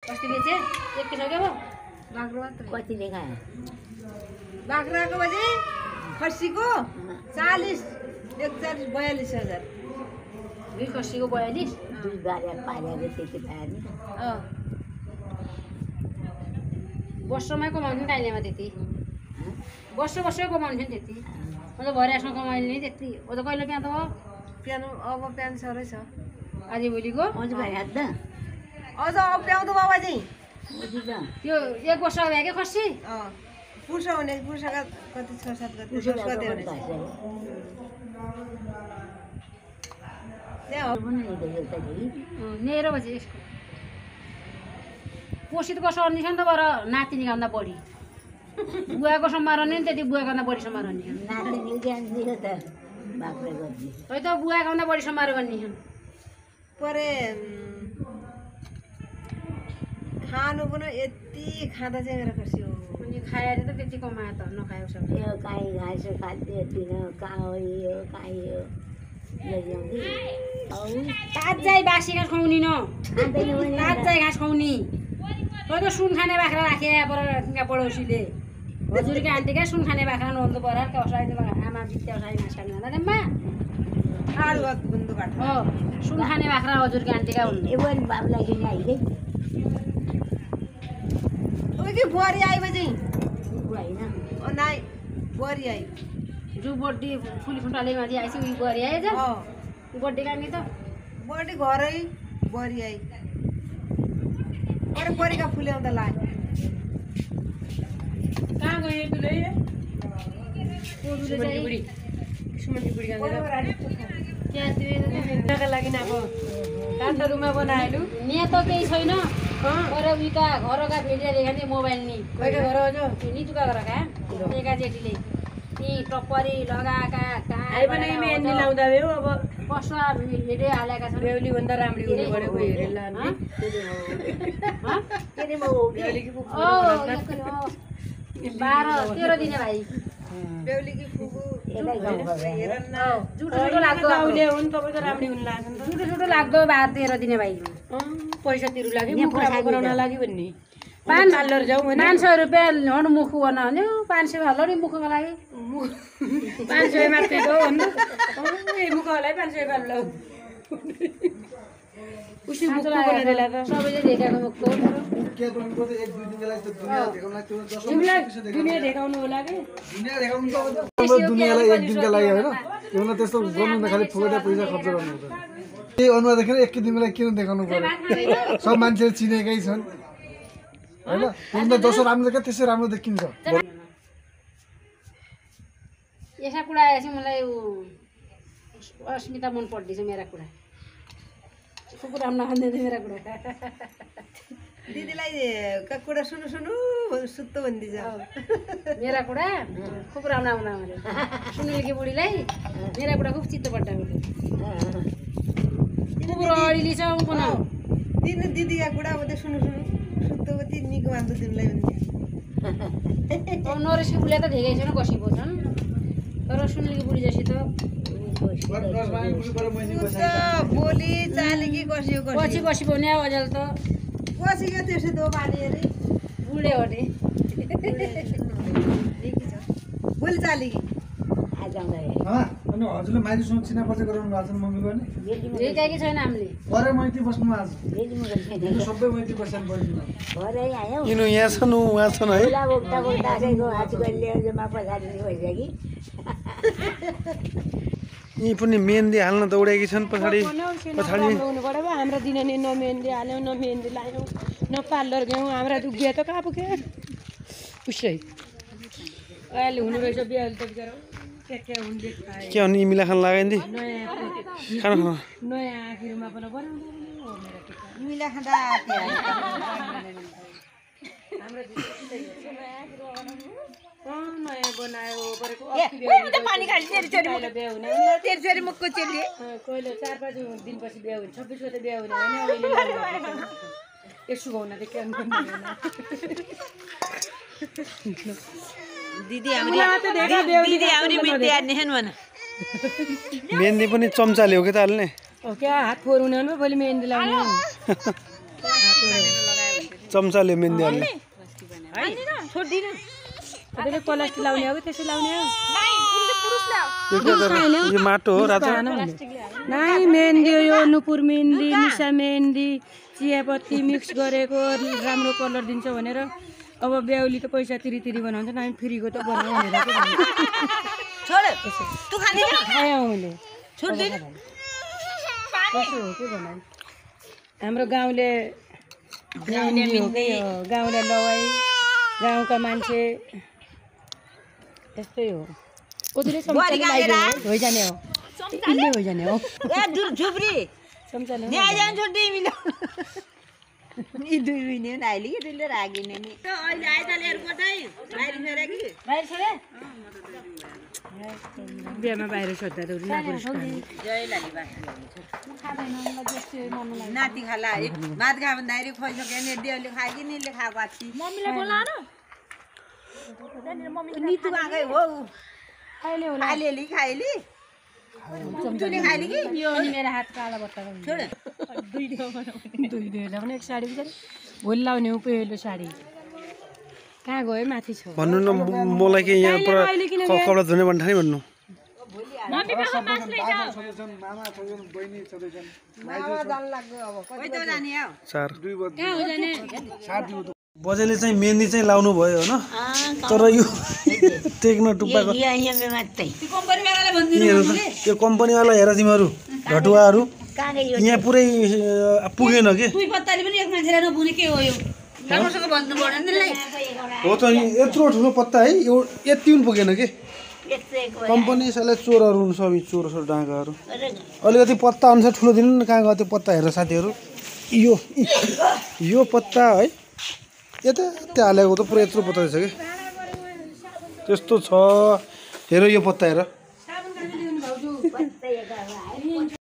कति बेचे एक किसक्यो भयो बाख्रो मात्र कति देखायो बाख्राको बजे खसीको 40 41 42,000 दुई खसीको 42 दुई बारे पालेर त्यति पायो नि वर्षमै कमाउँथ्यो टाइलेमा त्यति वर्षै कमाउँथ्यो नि त्यति म त भरेसम्म कमाइले नि त्यति ओ त कहिले बिहा त हो प्यानो अब प्यान सरै छ आजै भोलिको अझ भयो त अझ अब प्याउँदो बाबा चाहिँ बुझी त त्यो एक वर्ष भयो क्या खसी पुर्सा हुने पुर्साका कति 6-7 गते 10 गते हुने त्यहाँ नेरो बजे यसको पोसित कसो अर्नी छ नि त बर नाति निकाल्दा बढी बुवाको सम्हारने नि त्यति बुवाको बढी सम्हारने नातिनी ज्ञान दियो त बाख्रा गर्दी है त बुवाको बढी सम्हार गर्ने छन् परे खानु पनि यति खाँदा चाहिँ मेरो खसी हो अनि खाएर त त्यति कमायो त नखायो सब यो काहीँ घाँस खाद्य दिन कहाँ हो यो काहीँ हो ताजै बासी घाँस खुवाउने न ताजै घाँस खुवाउने तै त सुन खाने बाख्रा राखे पर पडोसीले हजुरकी आन्टीका सुन खाने बाख्रा नहुँदो पऱ्यो आमा बित्या घाँस खाने भन्दा त्यहाँ सुन खाने बाख्रा हजुरकी आन्टीका हुन् एवं बाबुलाई किन आइले कि बुहारी आयो चाहिँ होइन नाइ बुहारी आयो जो बर्थडे फुली फुटाले माथि आएछ उही बुहारी आएछ बर्थडे काट्ने त बर्थडे घरै बुहारी आयो अरे बुहारीका फुले आउँदा लाग्यो कहाँ गयो तुले लागि अब काठमाडौँमा बनाएलु यहाँ त केही छैन तर उहीका घरका भेटिया देखाने मोबाइल नि कहिले घर आज निचुका घरका एका जेठीले नि टप्परी लगाएका मेहन्दी लाउँदा भयो अब पसुवा भिडियो हालेका छन् बेहुली भन्दा राम्री हुनु पऱ्यो कोही हेरेर लाने बेहुलीकी फुपू 12-13 दिने भाइ बेहुलीकी फुपू जुटो लाग्दो आउने हो नि तपाईँ त राम्री हुनु लाग्छ नि त जुटो लाग्दो 12-13 दिने भाइ पैसा तिरु लाग्यो मुख बनाउन लाग्यो भन्ने 500 रुपियाँ हनु मुख बनाउने 500 हाल्नु नि मुखको लागि 500 मात्रै हो भन्नु मुखलाई 500 पाल्नु उसी मुख बनाइदेला त सबैले देखाएको मुखको दुनिया देखाउनु होला कि दुनियाँलाई एक दिनका लागि होइन त्यो न त्यस्तो गर्नु खालि फुकेर पैसा खर्च गर्नु हुन्छ त्यही अनुहार देखेर एक दिनको लागि किन देखाउनु पर्यो सब मान्छेले चिनेकै छन् होइन त्यो जसो राम्रो क्या त्यसै राम्रो देखिन्छ यसा कुरा आएपछि मलाई अस्मिता मन पर्दैछ मेरा कुरा कुकुर राम्रो नखाँदै मेरा कुरा दिदीलाई कुरा सुन्नु सुत्तो भनिदिन्छ मेरा कुरा खुब राम्रो आउँदा मैले सुनिलकी बुढीलाई मेरा कुरा खुब चित्त पड्टा कुकुर अडिली छ ऊ पनि दिनु दिदीका कुरा मात्रै सुन्नु सुत्तो कति निको मान्छ तिमीलाई भन्छ नरेशकी बुढीलाई त धेरै छैन कसीको छन् तर सुनिलकी बुढी जसी त बोली चालीकी कसियो पछि कसी भने अझल त कसियो त्यसो दो पानी अरे बुढे हो नि बोली चालीकी आज आउँदा अनि हजुरले माइतीसँग चिना परिचय गराउनु भएको छ मम्मी गर्ने भेटाएकै छैन हामीले घरै मैती बस्नु आज सबै मैती बस्नु पर्दैन घरै आयो किन यहाँ छन् उहाँ छन् है बोक्दा आएको हात गरेर जम्मा पछाडि भइसक्यो यी पनि मेहन्दी हाल्न दौडेकी छन् पछाडि हुनु पर्यो हाम्रो दिने न मेहन्दी हाल्यौँ न मेहन्दी लायौँ न पार्लर गयौँ हाम्रा दुखिया त कहाँ पुग्यो उसै अहिले हुने रहेछ बिहा त के हुने के हो नि मिला खान लाग्यो नि नयाँ आखिरमा पनि बनाउँदा मिला खाँदा नयाँ बनायो पानी खाली तेरी मुखको चेली कहिले 4-5 दिनपछि बिहा हुन्छ 26 गते बिहा हुने होइन यसो गाउन त के दिदी आउरी मिट्टी आने हैं ना मेहंदी पनि चम्चाले हो के त हाल्ने ओ क्या हात फोर हुने भोलि मेहन्दी लाउने चम्चाले मेहन्दी हाल्ने छोड्दिनँ तपाईँले प्लास्टिक लाउने हो कि त्यसै लाउने हो यो माटो हो राजा नाइ मेहन्दी यो नुपुर मेहन्दी निसा मेहन्दी चियापत्ती मिक्स गरेको राम्रो कलर दिन्छ भनेर अब बेहुली त पैसा तिरी बनाउँछ हामी फ्रीको त बनाऊ भनेर हाम्रो गाउँले गाउँले लवाई गाउँका मान्छे यस्तै हो होइजाने हो होइजाने हो बिहामा बाहिर सोद्धा त नाति खाला भात खा भन्दाखेरि खुवाइसक्यो नि देवले खायो कि निले खाएको अछि मम्मीलाई बोला न नितु आकै हो खाइली खाइली चम्चुले खाइली कि यो नि मेरो हात काला बत्ता छोड दुई दियोलाई पनि एक साडी बिचारी भोलि लाउने पहिलो साडी कहाँ गयो माथि छ भन्नु न मलाई के यहाँ पुरा कपडा धुने भन्नु ठाने भन्नु चार बजेले चाहिँ मेहन्दी चाहिँ लाउनु भयो होइन तर यो टेक्न टुप्पाको त्यो कम्पनीवाला हेर तिमीहरू घटुवाहरू यहाँ पुरै पुगेन के हो त यत्रो ठुलो पत्ता है यति पनि पुगेन के कम्पनी साले चोरहरू हुन् सबै चोर डाँगाहरू अलिकति पत्ता अनुसार ठुलो दिनु न कहाँ गयो त्यो पत्ता हेर साथीहरू यो पत्ता है यता त्यहाँ हालेको त पुरा यत्रो पत्ता रहेछ कि त्यस्तो छ हेर यो पत्ता हेर